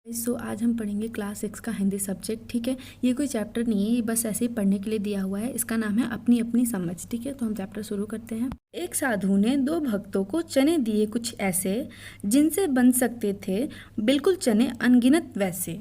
सो आज हम पढ़ेंगे क्लास 6 का हिंदी सब्जेक्ट। ठीक है, ये कोई चैप्टर नहीं है, ये बस ऐसे ही पढ़ने के लिए दिया हुआ है। इसका नाम है अपनी अपनी समझ। ठीक है, तो हम चैप्टर शुरू करते हैं। एक साधु ने दो भक्तों को चने दिए कुछ ऐसे, जिनसे बन सकते थे बिल्कुल चने अनगिनत वैसे।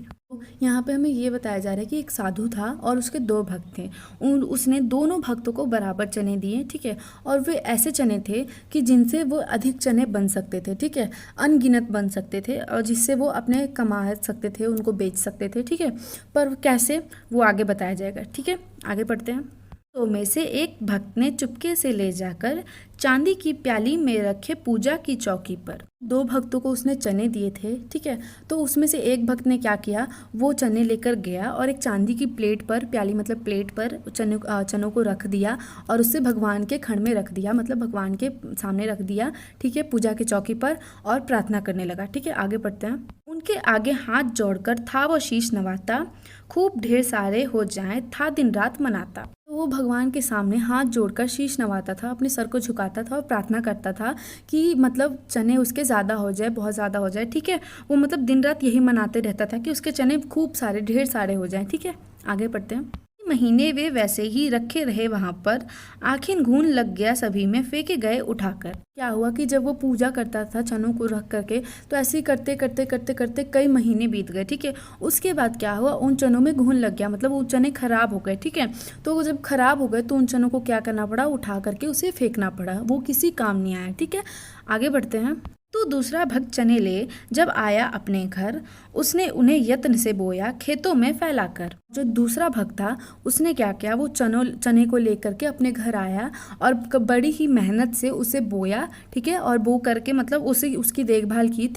यहाँ पे हमें ये बताया जा रहा है कि एक साधु था और उसके दो भक्त थे। उसने दोनों भक्तों को बराबर चने दिए। ठीक है, और वे ऐसे चने थे कि जिनसे वो अधिक चने बन सकते थे। ठीक है, अनगिनत बन सकते थे और जिससे वो अपने कमा सकते थे, उनको बेच सकते थे। ठीक है, पर कैसे वो आगे बताया जाएगा। ठीक है, आगे पढ़ते हैं। तो में से एक भक्त ने चुपके से ले जाकर चांदी की प्याली में रखे पूजा की चौकी पर। दो भक्तों को उसने चने दिए थे। ठीक है, तो उसमें से एक भक्त ने क्या किया, वो चने लेकर गया और एक चांदी की प्लेट पर, प्याली मतलब प्लेट पर चनों को रख दिया और उससे भगवान के खण में रख दिया, मतलब भगवान के सामने रख दिया। ठीक है, पूजा की चौकी पर, और प्रार्थना करने लगा। ठीक है, आगे पढ़ते हैं। उनके आगे हाथ जोड़कर था वो शीश नवाता, खूब ढेर सारे हो जाएं था दिन रात मनाता। तो वो भगवान के सामने हाथ जोड़कर शीश नवाता था, अपने सर को झुकाता था और प्रार्थना करता था कि मतलब चने उसके ज़्यादा हो जाए, बहुत ज़्यादा हो जाए। ठीक है, वो मतलब दिन रात यही मनाते रहता था कि उसके चने खूब सारे, ढेर सारे हो जाएं। ठीक है, आगे पढ़ते हैं। महीने वे वैसे ही रखे रहे वहां पर, आखिर घून लग गया सभी में, फेंके गए उठाकर। क्या हुआ कि जब वो पूजा करता था चनों को रख करके, तो ऐसे ही करते करते करते करते कई महीने बीत गए। ठीक है, उसके बाद क्या हुआ, उन चनों में घुन लग गया, मतलब वो चने खराब हो गए। ठीक है, तो वो जब खराब हो गए तो उन चनों को क्या करना पड़ा, उठा करके उसे फेंकना पड़ा, वो किसी काम नहीं आया। ठीक है, आगे बढ़ते हैं। तो दूसरा भक्त चने ले जब आया अपने घर, उसने उन्हें यत्न से बोया खेतों में फैलाकर। जो दूसरा भक्त था उसने क्या किया, वो चने को लेकर के अपने घर आया और बड़ी ही मेहनत से उसे बोया। ठीक है, और बो करके मतलब उसे उसकी देखभाल की,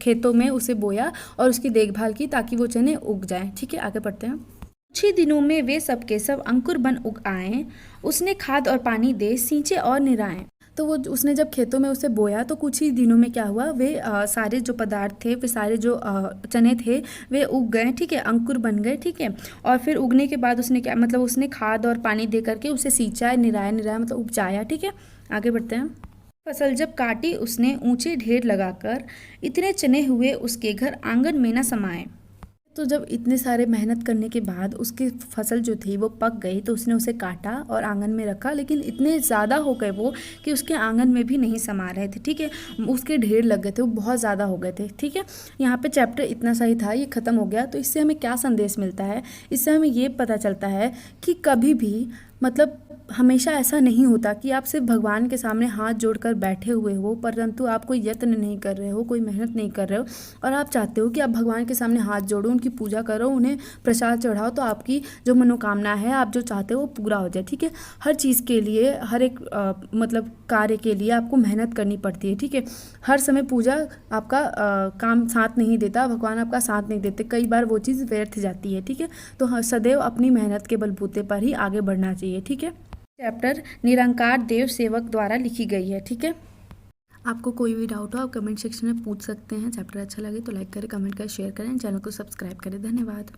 खेतों में उसे बोया और उसकी देखभाल की ताकि वो चने उग जाएं। ठीक है, आगे पढ़ते हैं। कुछ ही दिनों में वे सब के सब अंकुर बन उग आए, उसने खाद और पानी दे सींचे और निराए। तो वो उसने जब खेतों में उसे बोया तो कुछ ही दिनों में क्या हुआ, वे सारे जो पदार्थ थे, वे सारे जो चने थे, वे उग गए। ठीक है, अंकुर बन गए। ठीक है, और फिर उगने के बाद उसने क्या, मतलब उसने खाद और पानी दे करके उसे सींचा, निराया, मतलब उपजाया। ठीक है, आगे बढ़ते हैं। फसल जब काटी उसने ऊंचे ढेर लगाकर, इतने चने हुए उसके घर आंगन में न समाए। तो जब इतने सारे मेहनत करने के बाद उसकी फसल जो थी वो पक गई, तो उसने उसे काटा और आंगन में रखा, लेकिन इतने ज़्यादा हो गए वो कि उसके आंगन में भी नहीं समा रहे थे। ठीक है, उसके ढेर लग गए थे, वो बहुत ज़्यादा हो गए थे। ठीक है, यहाँ पे चैप्टर इतना सा ही था, ये ख़त्म हो गया। तो इससे हमें क्या संदेश मिलता है, इससे हमें ये पता चलता है कि कभी भी मतलब हमेशा ऐसा नहीं होता कि आप सिर्फ भगवान के सामने हाथ जोड़कर बैठे हुए हो, परंतु आप कोई यत्न नहीं कर रहे हो, कोई मेहनत नहीं कर रहे हो, और आप चाहते हो कि आप भगवान के सामने हाथ जोड़ो, उनकी पूजा करो, उन्हें प्रसाद चढ़ाओ, तो आपकी जो मनोकामना है, आप जो चाहते हो वो पूरा हो जाए। ठीक है, हर चीज़ के लिए, हर एक मतलब कार्य के लिए आपको मेहनत करनी पड़ती है। ठीक है, हर समय पूजा आपका काम साथ नहीं देता, भगवान आपका साथ नहीं देते, कई बार वो चीज़ व्यर्थ जाती है। ठीक है, तो सदैव अपनी मेहनत के बलबूते पर ही आगे बढ़ना चाहिए। ठीक है, चैप्टर निरंकार देव सेवक द्वारा लिखी गई है। ठीक है, आपको कोई भी डाउट हो आप कमेंट सेक्शन में पूछ सकते हैं। चैप्टर अच्छा लगे तो लाइक करें, कमेंट करें, शेयर करें, चैनल को सब्सक्राइब करें। धन्यवाद।